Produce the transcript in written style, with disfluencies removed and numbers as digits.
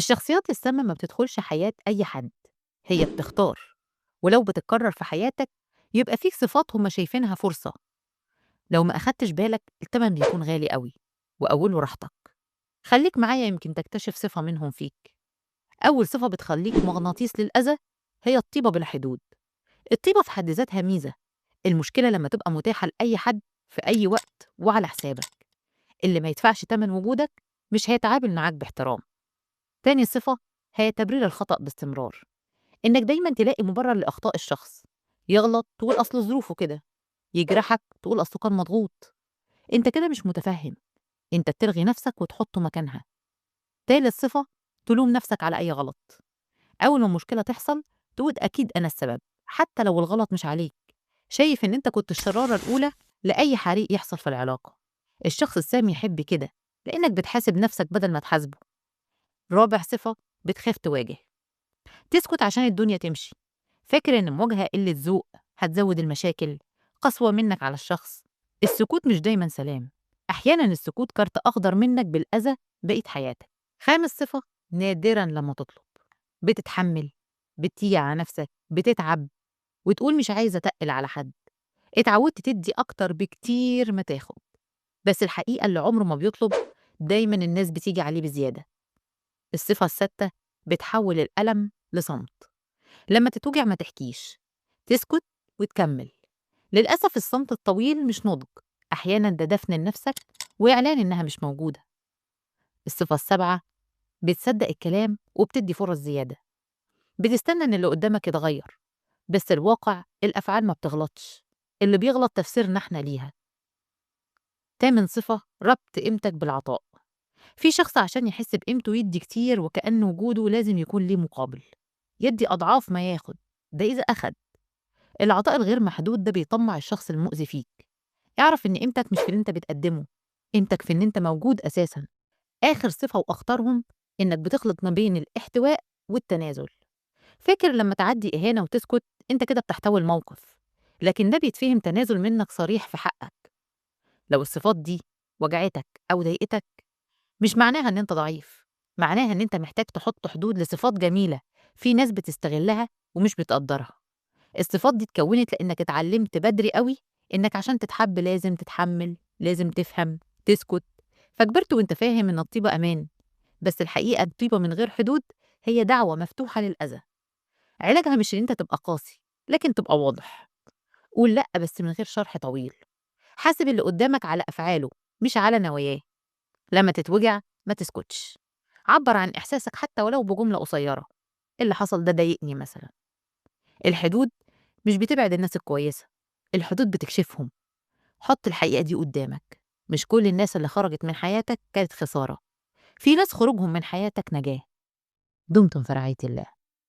الشخصيات السامة ما بتدخلش حياة أي حد، هي بتختار. ولو بتتكرر في حياتك يبقى فيك صفات هما شايفينها فرصة. لو ما أخدتش بالك التمن بيكون غالي قوي، وأوله راحتك. خليك معايا يمكن تكتشف صفة منهم فيك. أول صفة بتخليك مغناطيس للأذى هي الطيبة بلا حدود. الطيبة في حد ذاتها ميزة، المشكلة لما تبقى متاحة لأي حد في أي وقت وعلى حسابك. اللي ما يدفعش تمن وجودك مش هيتعامل معاك باحترام. تاني صفة هي تبرير الخطأ باستمرار، إنك دايما تلاقي مبرر لأخطاء الشخص. يغلط تقول أصل ظروفه كده، يجرحك تقول أصله كان مضغوط. أنت كده مش متفهم، أنت بتلغي نفسك وتحطه مكانها. تالت صفة تلوم نفسك على أي غلط. أول ما المشكلة تحصل تقول أكيد أنا السبب، حتى لو الغلط مش عليك. شايف إن أنت كنت الشرارة الأولى لأي حريق يحصل في العلاقة. الشخص السام يحب كده، لأنك بتحاسب نفسك بدل ما تحاسبه. رابع صفة بتخاف تواجه، تسكت عشان الدنيا تمشي. فاكر إن المواجهة قلة ذوق هتزود المشاكل، قسوة منك على الشخص. السكوت مش دايما سلام، أحيانا السكوت كارت أخضر منك بالأذى بقية حياتك. خامس صفة نادرا لما تطلب، بتتحمل، بتيجي على نفسك، بتتعب وتقول مش عايزة أتقل على حد. اتعودت تدي أكتر بكتير ما تاخد، بس الحقيقة اللي عمره ما بيطلب دايما الناس بتيجي عليه بزيادة. الصفة السادسة بتحول الألم لصمت. لما تتوجع ما تحكيش، تسكت وتكمل. للأسف الصمت الطويل مش نضج، أحيانا ده دفن لنفسك وإعلان إنها مش موجودة. الصفة السابعة بتصدق الكلام وبتدي فرص زيادة، بتستنى إن اللي قدامك يتغير، بس الواقع الأفعال ما بتغلطش، اللي بيغلط تفسيرنا إحنا ليها. تامن صفة ربط قيمتك بالعطاء. في شخص عشان يحس بقيمته يدي كتير وكأن وجوده لازم يكون ليه مقابل، يدي أضعاف ما ياخد. ده إذا أخد. العطاء الغير محدود ده بيطمع الشخص المؤذي فيك. اعرف إن قيمتك مش في اللي أنت بتقدمه، قيمتك في إن أنت موجود أساسا. آخر صفة وأخطرهم إنك بتخلط ما بين الاحتواء والتنازل. فاكر لما تعدي إهانة وتسكت، أنت كده بتحتوي الموقف، لكن ده بيتفهم تنازل منك صريح في حقك. لو الصفات دي وجعتك أو ضايقتك، مش معناها إن أنت ضعيف، معناها إن أنت محتاج تحط حدود لصفات جميلة في ناس بتستغلها ومش بتقدرها. الصفات دي اتكونت لأنك اتعلمت بدري قوي إنك عشان تتحب لازم تتحمل، لازم تفهم، تسكت. فكبرت وانت فاهم إن الطيبة أمان، بس الحقيقة الطيبة من غير حدود هي دعوة مفتوحة للأذى. علاجها مش إن أنت تبقى قاسي، لكن تبقى واضح. قول لأ بس من غير شرح طويل. حاسب اللي قدامك على أفعاله مش على نواياه. لما تتوجع ما تسكتش، عبر عن إحساسك حتى ولو بجملة قصيرة. اللي حصل ده ضايقني مثلا. الحدود مش بتبعد الناس الكويسة، الحدود بتكشفهم. حط الحقيقة دي قدامك، مش كل الناس اللي خرجت من حياتك كانت خسارة، في ناس خروجهم من حياتك نجاة. دمتم في رعاية الله.